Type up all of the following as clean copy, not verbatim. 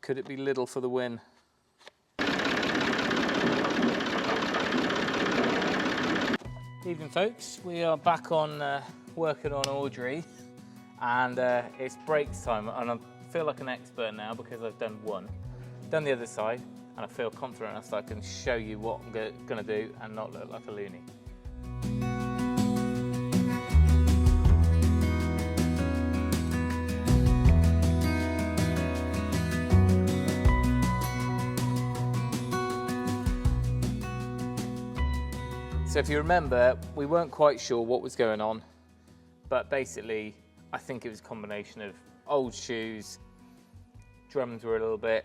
Could it be little for the win? Evening folks, we are back on working on Audrey, and it's brakes time, and I feel like an expert now because I've done one. Done the other side, and I feel confident enough that I can show you what I'm going to do and not look like a loony. So if you remember, we weren't quite sure what was going on, but basically I think it was a combination of old shoes, drums were a little bit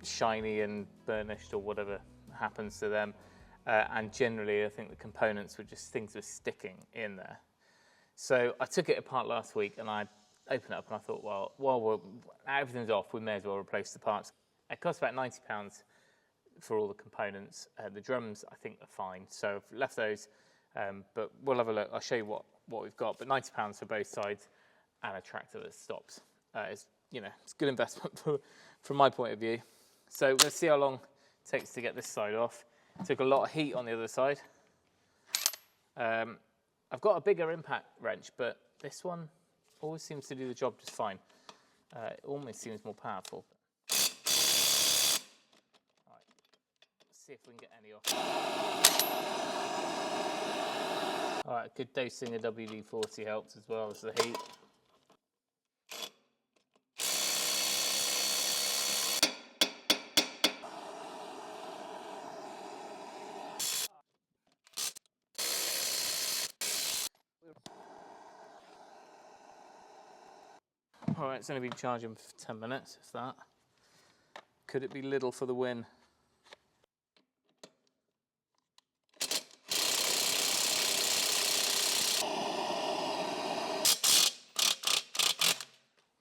shiny and burnished or whatever happens to them, and generally I think the components were just, things were sticking in there. So I took it apart last week and I opened it up and I thought, well, while everything's off, we may as well replace the parts. It cost about £90 for all the components. The drums I think are fine, so I've left those, but we'll have a look. I'll show you what we've got, but £90 for both sides and a tractor that stops. It's, you know, it's a good investment from my point of view. So let's see how long it takes to get this side off. Took a lot of heat on the other side. I've got a bigger impact wrench, but this one always seems to do the job just fine. It almost seems more powerful. All right, let's see if we can get any off. All right, good dosing of WD-40 helps as well as the heat. All right, it's only been charging for 10 minutes, if that. Could it be little for the win?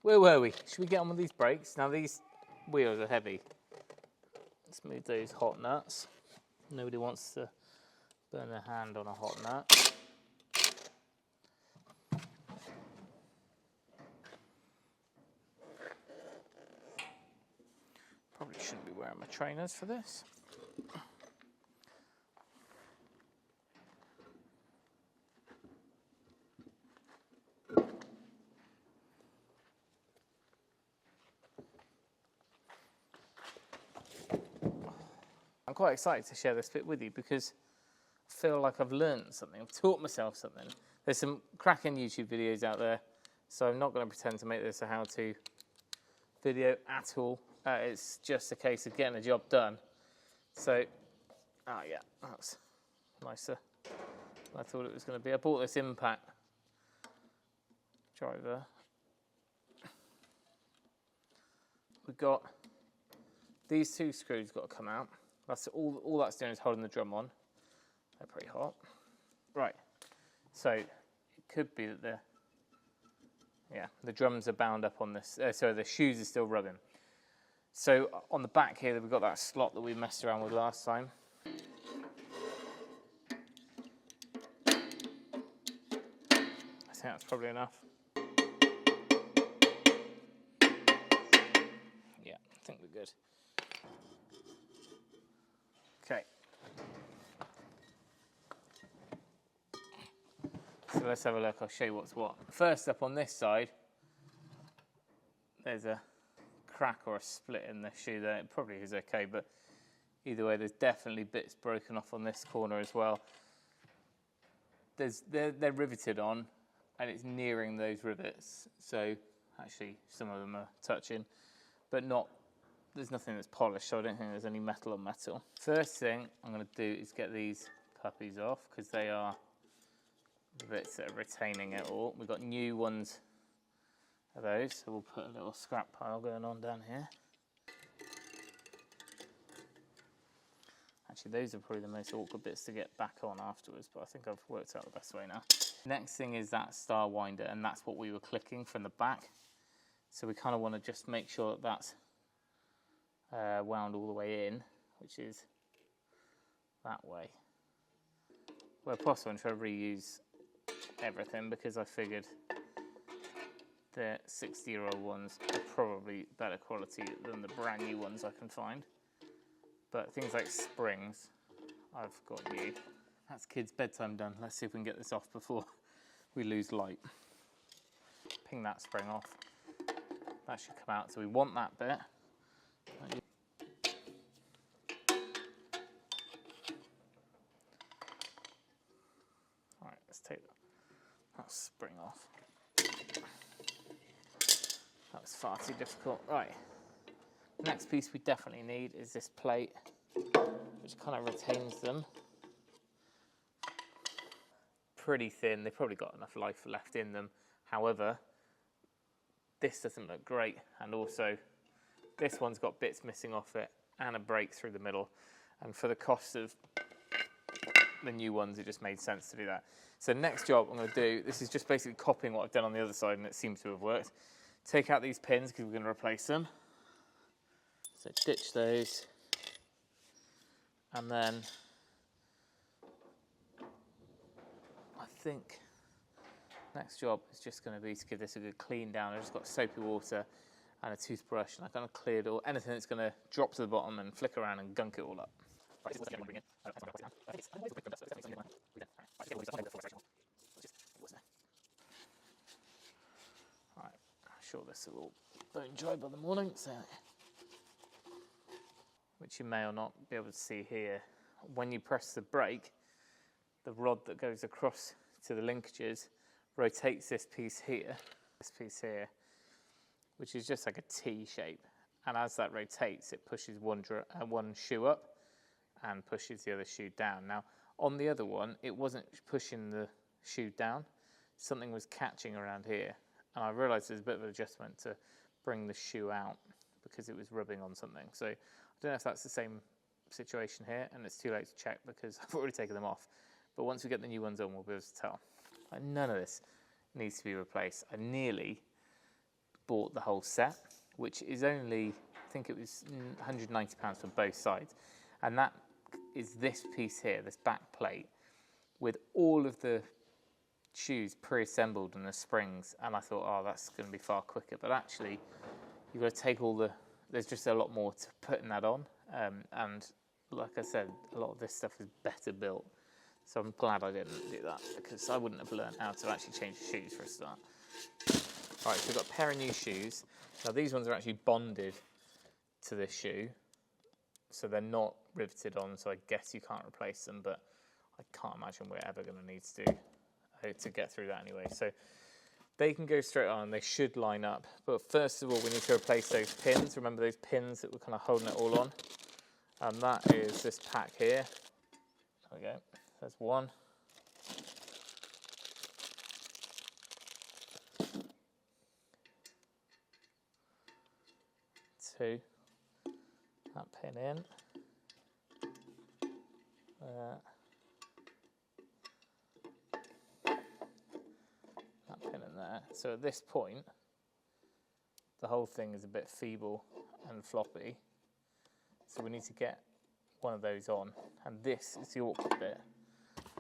Where were we? Should we get on with these brakes? Now these wheels are heavy. Let's move those hot nuts. Nobody wants to burn their hand on a hot nut. Probably shouldn't be wearing my trainers for this. I'm quite excited to share this bit with you because I feel like I've learned something, I've taught myself something. There's some cracking YouTube videos out there, so I'm not going to pretend to make this a how-to video at all. It's just a case of getting the job done. So, yeah, that's nicer than I thought it was going to be. I bought this impact driver. We've got these two screws got to come out. That's all that's doing is holding the drum on. They're pretty hot. Right, so it could be that the drums are bound up on this, so the shoes are still rubbing. So on the back here, we've got that slot that we messed around with last time. I think that's probably enough. Yeah, I think we're good. Okay. So let's have a look, I'll show you what's what. First up on this side, there's a crack or a split in the shoe there. It probably is okay, but either way, there's definitely bits broken off on this corner as well. They're riveted on, and it's nearing those rivets. So actually, some of them are touching, but there's nothing that's polished, so I don't think there's any metal on metal. First thing I'm going to do is get these puppies off, because they are the bits that are retaining it all. We've got new ones of those, so we'll put a little scrap pile going on down here. Actually, those are probably the most awkward bits to get back on afterwards, but I think I've worked out the best way now. Next thing is that star winder, and that's what we were clicking from the back. So we kind of want to just make sure that that's wound all the way in, which is that way. Where possible, I'm trying to reuse everything because I figured The 60-year-old ones are probably better quality than the brand new ones I can find. But things like springs, I've got you. That's kids' bedtime done. Let's see if we can get this off before we lose light. Ping that spring off. That should come out, so we want that bit. Alright, let's take that spring off. That was far too difficult. Right, next piece we definitely need is this plate, which kind of retains them. Pretty thin, they've probably got enough life left in them. However, this doesn't look great, and also this one's got bits missing off it and a break through the middle, and for the cost of the new ones it just made sense to do that. So next job I'm going to do, this is just basically copying what I've done on the other side, and it seems to have worked. Take out these pins because we're going to replace them. So ditch those, and then I think next job is just going to be to give this a good clean down. I've just got soapy water and a toothbrush, and I've kind of cleared all anything that's going to drop to the bottom and flick around and gunk it all up. Right, I'm sure this will all bone dry by the morning, so which you may or not be able to see here. When you press the brake, the rod that goes across to the linkages rotates this piece here, which is just like a T shape. And as that rotates, it pushes one shoe up and pushes the other shoe down. Now, on the other one, it wasn't pushing the shoe down. Something was catching around here. And I realised there's a bit of an adjustment to bring the shoe out because it was rubbing on something. So I don't know if that's the same situation here, and it's too late to check because I've already taken them off. But once we get the new ones on, we'll be able to tell. Like, none of this needs to be replaced. I nearly bought the whole set, which is only, I think it was £190 for both sides. And that is this piece here, this back plate, with all of the shoes pre-assembled and the springs. And I thought, oh, that's going to be far quicker. But actually, you've got to take all the, there's just a lot more to putting that on. And like I said, a lot of this stuff is better built. So I'm glad I didn't do that, because I wouldn't have learned how to actually change the shoes for a start. Right, so we've got a pair of new shoes. Now these ones are actually bonded to this shoe, so they're not riveted on, so I guess you can't replace them, but I can't imagine we're ever going to need to get through that anyway. So they can go straight on, they should line up. But first of all, we need to replace those pins. Remember those pins that were kind of holding it all on? And that is this pack here. There we go. There's one. Two. That pin in. That pin in there. So at this point, the whole thing is a bit feeble and floppy. So we need to get one of those on. And this is the awkward bit.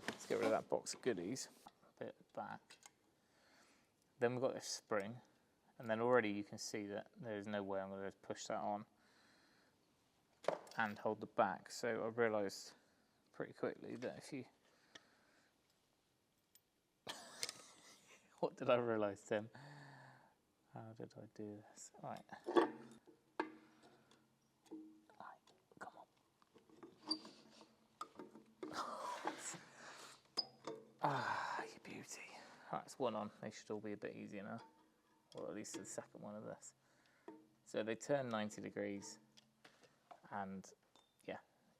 Let's get rid of that box of goodies. Bit back. Then we've got this spring. And then already you can see that there's no way I'm going to push that on and hold the back. So I realised pretty quickly that if you... What did I realise, Tim? How did I do this? Right. Come on. You beauty. Right, it's one on. They should all be a bit easier now. Or at least the second one of this. So they turn 90 degrees, and yeah,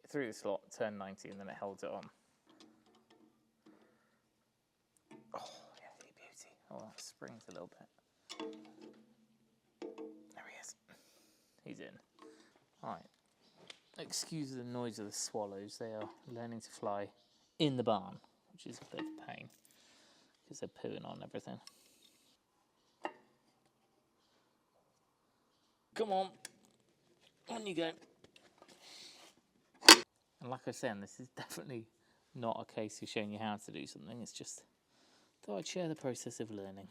through the slot, turn 90, and then it holds it on. Oh, yeah, you beauty. Oh, that springs a little bit. There he is. He's in. All right. Excuse the noise of the swallows. They are learning to fly in the barn, which is a bit of a pain, because they're pooing on everything. Come on you go. And like I was saying, this is definitely not a case of showing you how to do something. It's just thought I'd share the process of learning.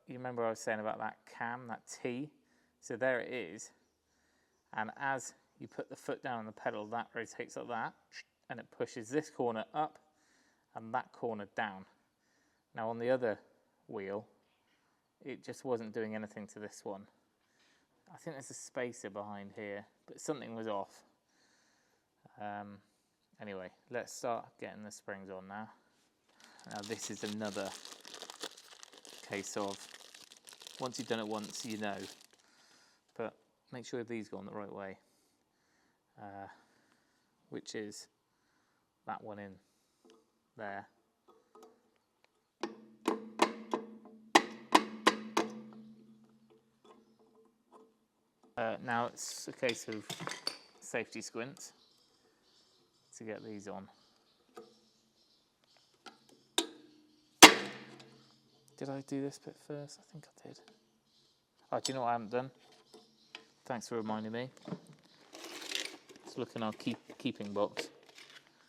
you remember I was saying about that cam, that T? So there it is. And as you put the foot down on the pedal, that rotates like that, and it pushes this corner up and that corner down. Now on the other wheel, it just wasn't doing anything to this one. I think there's a spacer behind here, but something was off. Anyway, let's start getting the springs on now. Now this is another case of, once you've done it once, you know. But make sure these go on the right way, which is that one in there. Now it's a case of safety squints to get these on. Did I do this bit first? I think I did. Oh, do you know what I haven't done? Thanks for reminding me. Let's look in our keeping box.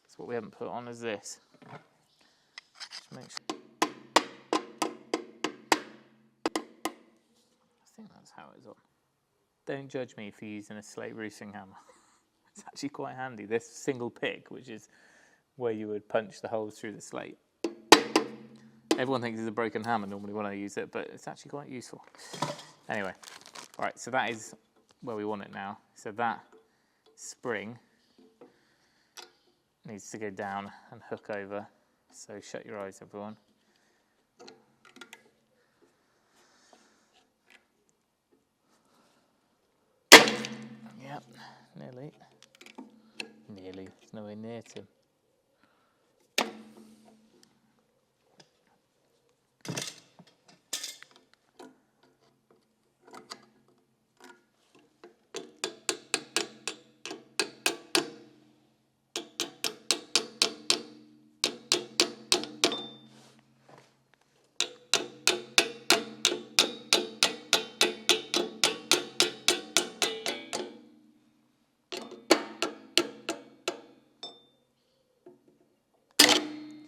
So what we haven't put on is this. Just make sure. I think that's how it's on. Don't judge me for using a slate roofing hammer. It's actually quite handy. This single pick, which is where you would punch the holes through the slate. Everyone thinks it's a broken hammer normally when I use it, but it's actually quite useful. Anyway, all right, so that is where we want it now. So that spring needs to go down and hook over. So shut your eyes, everyone. Yep, nearly. Nearly, there's nowhere near to.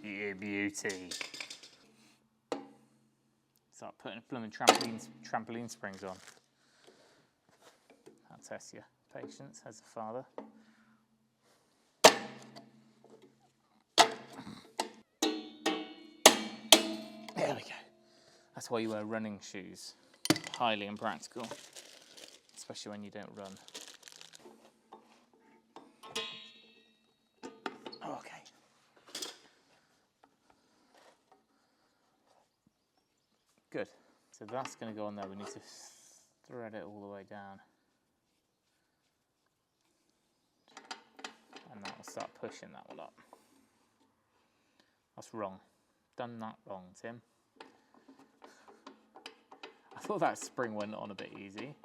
You beauty. Start putting blooming trampoline springs on. I'll test your patience as a father. There we go. That's why you wear running shoes. Highly impractical, especially when you don't run. Okay. Good. So that's going to go on there. We need to thread it all the way down. And that will start pushing that one up. That's wrong. Done that wrong, Tim. I thought that spring went on a bit easy.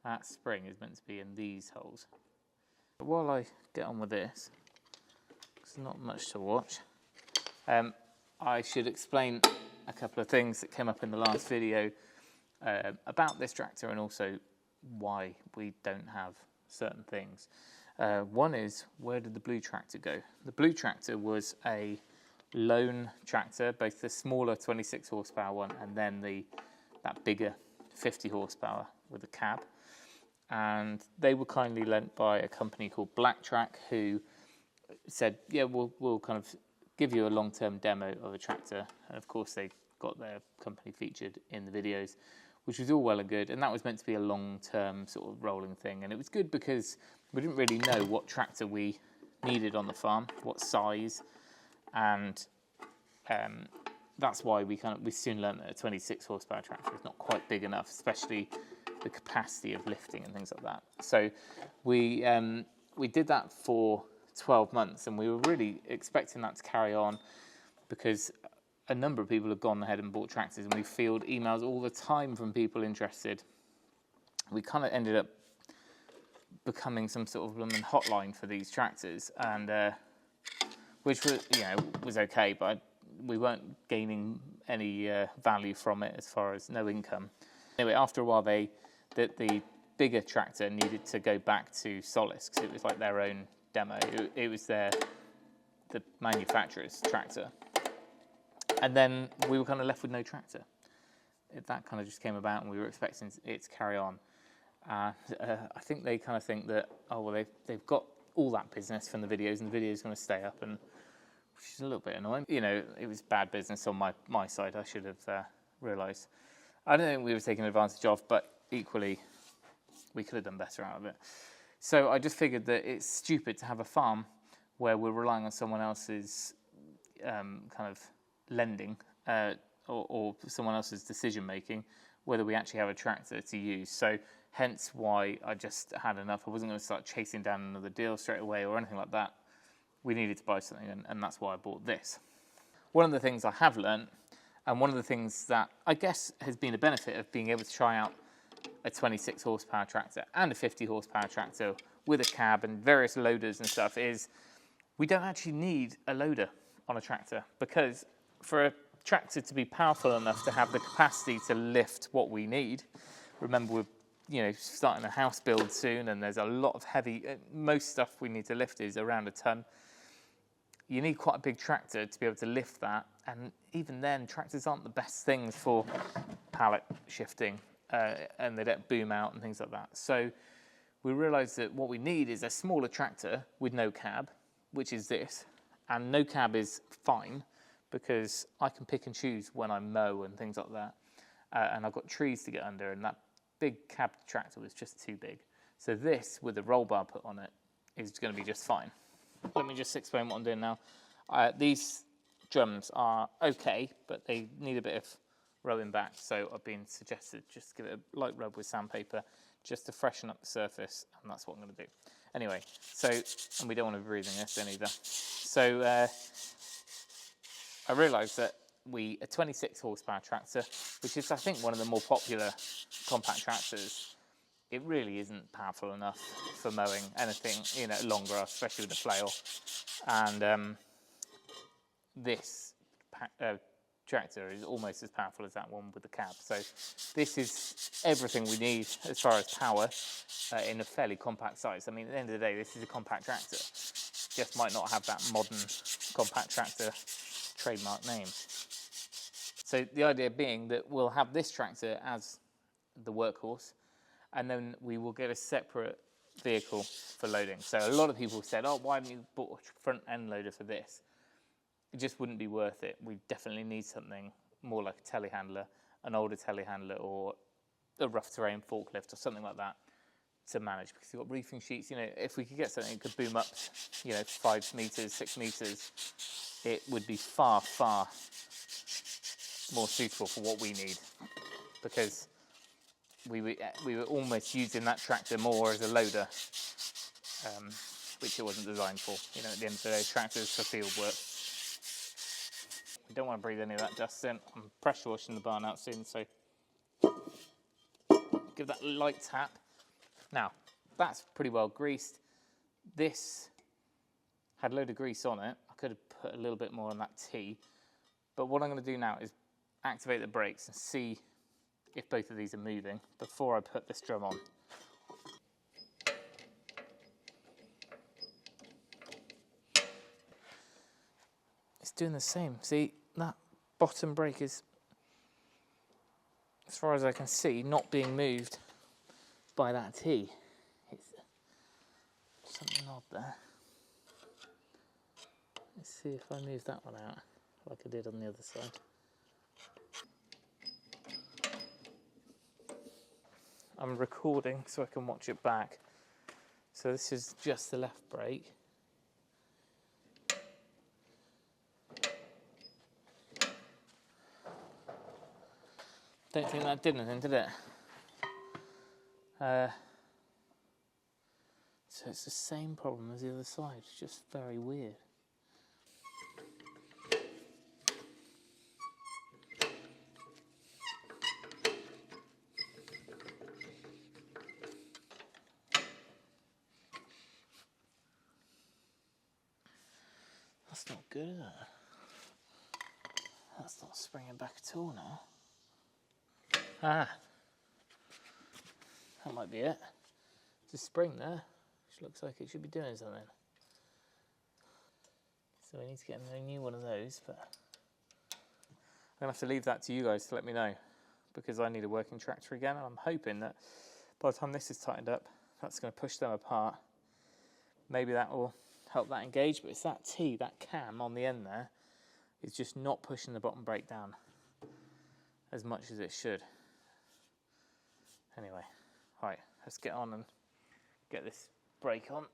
That spring is meant to be in these holes. But while I get on with this, there's not much to watch, I should explain a couple of things that came up in the last video about this tractor and also why we don't have certain things. One is, where did the blue tractor go? The blue tractor was a lone tractor, both the smaller 26 horsepower one and then that bigger 50 horsepower with a cab. And they were kindly lent by a company called Black Track, who said, yeah, we'll kind of give you a long-term demo of a tractor. And of course they got their company featured in the videos, which was all well and good. And that was meant to be a long-term sort of rolling thing. And it was good because we didn't really know what tractor we needed on the farm, what size. And that's why we soon learned that a 26 horsepower tractor is not quite big enough, especially the capacity of lifting and things like that. So we did that for 12 months, and we were really expecting that to carry on because a number of people have gone ahead and bought tractors, and we field emails all the time from people interested. We kind of ended up becoming some sort of hotline for these tractors, and which was okay, but we weren't gaining any value from it as far as no income. Anyway, after a while, the bigger tractor needed to go back to Solace because it was like their own demo. It was the manufacturer's tractor. And then we were kind of left with no tractor. that kind of just came about, and we were expecting it to carry on. And I think they kind of think that, oh, well, they've got all that business from the videos, and the video's going to stay up, and which is a little bit annoying. You know, it was bad business on my side. I should have realised. I don't think we were taking advantage of, but equally, we could have done better out of it. So I just figured that it's stupid to have a farm where we're relying on someone else's kind of lending or someone else's decision making, whether we actually have a tractor to use. So hence why I just had enough. I wasn't going to start chasing down another deal straight away or anything like that. We needed to buy something, and that's why I bought this. One of the things I have learnt, and one of the things that I guess has been a benefit of being able to try out a 26 horsepower tractor and a 50 horsepower tractor with a cab and various loaders and stuff, is we don't actually need a loader on a tractor, because for a tractor to be powerful enough to have the capacity to lift what we need, remember we're starting a house build soon, and there's a lot of heavy, most stuff we need to lift is around a ton. You need quite a big tractor to be able to lift that, and even then, tractors aren't the best things for pallet shifting, and they don't boom out and things like that. So we realised that what we need is a smaller tractor with no cab, which is this, and no cab is fine because I can pick and choose when I mow and things like that, and I've got trees to get under, and that big cab tractor was just too big. So this, with the roll bar put on it, is going to be just fine. Let me just explain what I'm doing now. These drums are okay, but they need a bit of rubbing back, so I've been suggested just give it a light rub with sandpaper just to freshen up the surface, and that's what I'm going to do. Anyway, so, and we don't want to be breathing this in either. So I realised that a 26 horsepower tractor, which is I think one of the more popular compact tractors, it really isn't powerful enough for mowing anything, long grass, especially with the flail. And this tractor is almost as powerful as that one with the cab. So this is everything we need as far as power in a fairly compact size. I mean, at the end of the day, this is a compact tractor. Just might not have that modern compact tractor trademark name. So the idea being that we'll have this tractor as the workhorse, and then we will get a separate vehicle for loading. So a lot of people said, oh, why haven't you bought a front end loader for this? It just wouldn't be worth it. We definitely need something more like a telehandler, an older telehandler, or a rough terrain forklift or something like that to manage, because you've got reefing sheets. If we could get something that could boom up, 5 meters, 6 meters, it would be far, far more suitable for what we need, because we were almost using that tractor more as a loader, which it wasn't designed for. At the end of the day, tractors for field work. We don't want to breathe any of that dust in. I'm pressure washing the barn out soon, so give that a light tap. Now, that's pretty well greased. This had a load of grease on it. I could have put a little bit more on that T, but what I'm going to do now is activate the brakes and see if both of these are moving before I put this drum on. It's doing the same. See, that bottom brake is, as far as I can see, not being moved by that T. It's something odd there. Let's see if I move that one out like I did on the other side. I'm recording so I can watch it back. So this is just the left brake. Don't think that did anything, did it? So it's the same problem as the other side, it's just very weird. That's not good, is it? That's not springing back at all now. Ah, that might be it. There's a spring there, which looks like it should be doing something. So we need to get a new one of those, but I'm going to have to leave that to you guys to let me know, because I need a working tractor again, and I'm hoping that by the time this is tightened up, that's going to push them apart. Maybe that will help that engage, but it's that T, that cam on the end there, is just not pushing the bottom brake down as much as it should. Anyway, right, let's get on and get this brake on.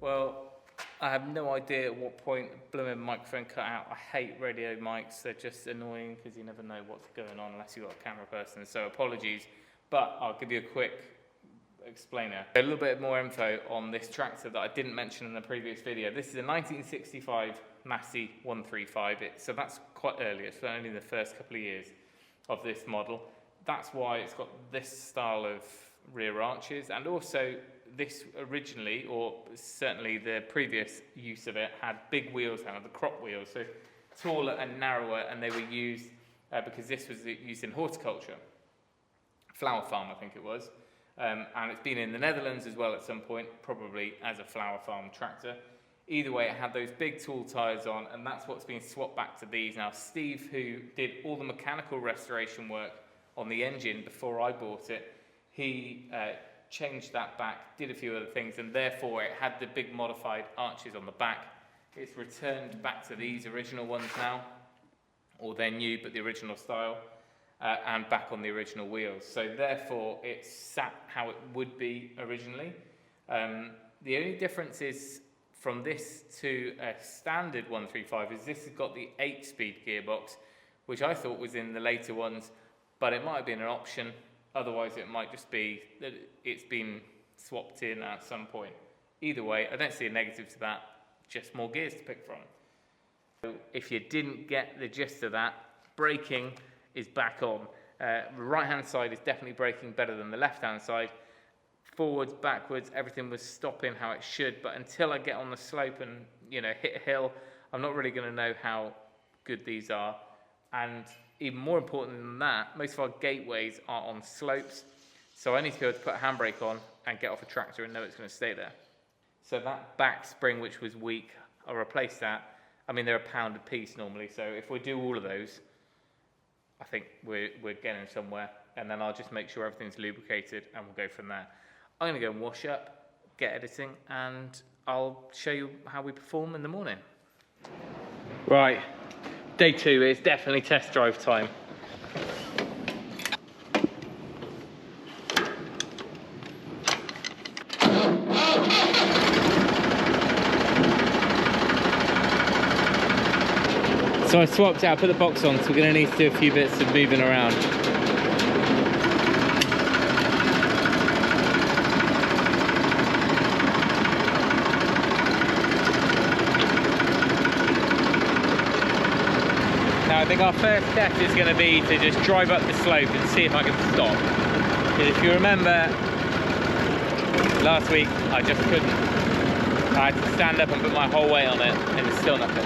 Well, I have no idea at what point the blooming microphone cut out. I hate radio mics. They're just annoying because you never know what's going on unless you've got a camera person. So apologies, but I'll give you a quick explainer. A little bit more info on this tractor that I didn't mention in the previous video. This is a 1965 Massey 135. So that's quite early. It's only the first couple of years of this model. That's why it's got this style of rear arches, and also this originally, or certainly the previous use of it, had big wheels now, the crop wheels, so taller and narrower, and they were used because this was used in horticulture, flower farm I think it was, and it's been in the Netherlands as well at some point, probably as a flower farm tractor. Either way, it had those big tool tyres on, and that's what's been swapped back to these. Now Steve, who did all the mechanical restoration work on the engine before I bought it, he changed that back, did a few other things, and therefore it had the big modified arches on the back. It's returned back to these original ones now, or they're new but the original style, and back on the original wheels. So therefore it's sat how it would be originally. The only difference is from this to a standard 135 is this has got the 8-speed gearbox, which I thought was in the later ones, but it might have been an option. Otherwise, it might just be that it's been swapped in at some point. Either way, I don't see a negative to that, just more gears to pick from. So if you didn't get the gist of that, braking is back on. The right-hand side is definitely braking better than the left-hand side. Forwards, backwards, everything was stopping how it should, but until I get on the slope and hit a hill, I'm not really going to know how good these are. And even more important than that, most of our gateways are on slopes, so I need to be able to put a handbrake on and get off a tractor and know it's going to stay there. So that back spring, which was weak, I'll replace that. I mean, they're £1 a piece normally, so if we do all of those, I think we're getting somewhere, and then I'll just make sure everything's lubricated and we'll go from there. I'm going to go and wash up, get editing, and I'll show you how we perform in the morning. Right. Day 2 is definitely test drive time. So I swapped out, put the box on, so we're going to need to do a few bits of moving around. I think our first step is going to be to just drive up the slope and see if I can stop. Because if you remember, last week I just couldn't. I had to stand up and put my whole weight on it, and it's still nothing.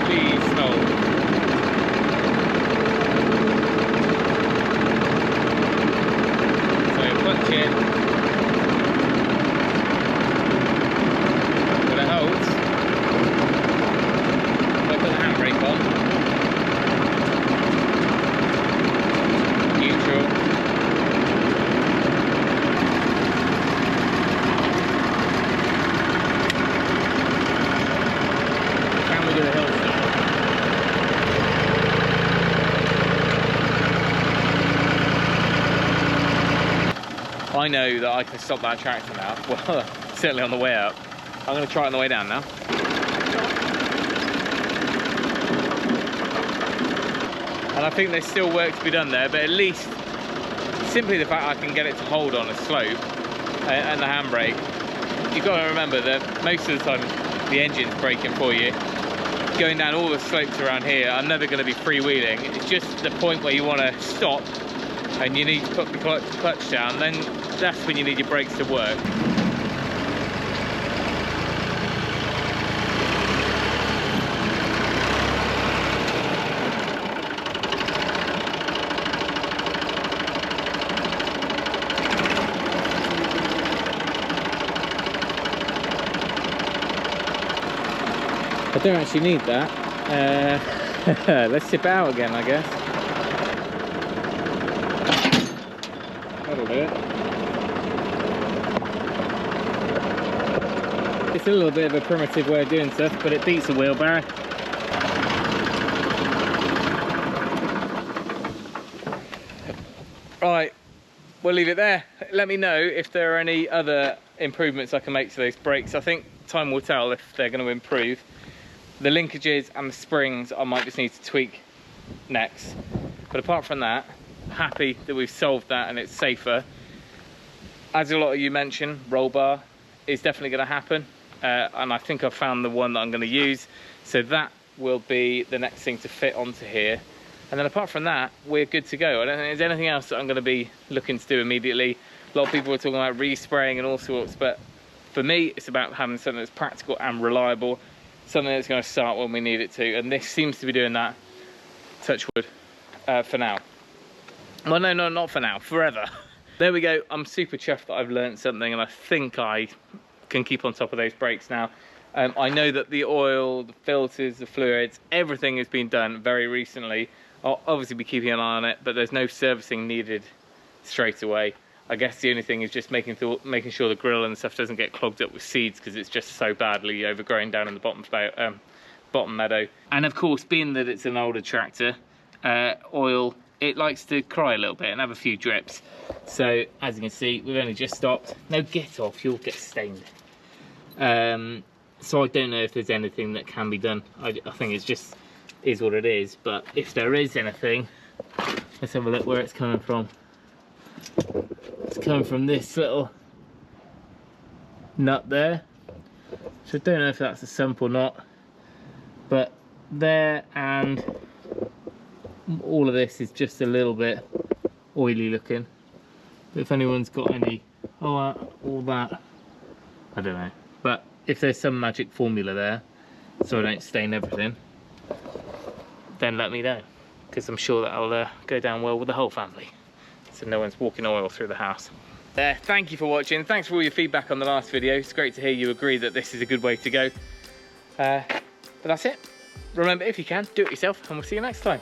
Please hold. catch it. When it holds, if I put the handbrake on, neutral. Can we do a hill stop? I know that I can stop that tractor now. Well, certainly on the way up. I'm going to try it on the way down now. And I think there's still work to be done there, but at least simply the fact I can get it to hold on a slope and the handbrake, you've got to remember that most of the time the engine's braking for you. Going down all the slopes around here, I'm never going to be freewheeling. It's just the point where you want to stop and you need to put the clutch down, then that's when you need your brakes to work. I don't actually need that. Let's tip it out again, I guess. That'll do it. It's a little bit of a primitive way of doing stuff, but it beats a wheelbarrow. Right, we'll leave it there. Let me know if there are any other improvements I can make to those brakes. I think time will tell if they're going to improve. The linkages and the springs I might just need to tweak next. But apart from that, happy that we've solved that and it's safer. As a lot of you mentioned, roll bar is definitely going to happen. And I think I've found the one that I'm going to use. So that will be the next thing to fit onto here. And then apart from that, we're good to go. I don't think there's anything else that I'm going to be looking to do immediately. A lot of people are talking about respraying and all sorts, but for me, it's about having something that's practical and reliable. Something that's going to start when we need it to, and this seems to be doing that, touch wood, for now. Well, no, not for now, forever. There we go. I'm super chuffed that I've learned something, and I think I can keep on top of those brakes now. I know that the oil, the filters, the fluids, everything has been done very recently. I'll obviously be keeping an eye on it, but there's no servicing needed straight away. I guess the only thing is just making sure the grill and stuff doesn't get clogged up with seeds, because it's just so badly overgrown down in the bottom meadow. And of course, being that it's an older tractor, oil, it likes to cry a little bit and have a few drips. So as you can see, we've only just stopped. No, get off, you'll get stained. So I don't know if there's anything that can be done. I think it's just is what it is. But if there is anything, let's have a look where it's coming from. It's coming from this little nut there, so I don't know if that's a sump or not, but there, and all of this is just a little bit oily looking. But if anyone's got any, all that, I don't know, but if there's some magic formula there so I don't stain everything, then let me know, because I'm sure that'll go down well with the whole family. So no one's walking oil through the house. Thank you for watching. Thanks for all your feedback on the last video. It's great to hear you agree that this is a good way to go. But that's it. Remember, if you can, do it yourself, and we'll see you next time.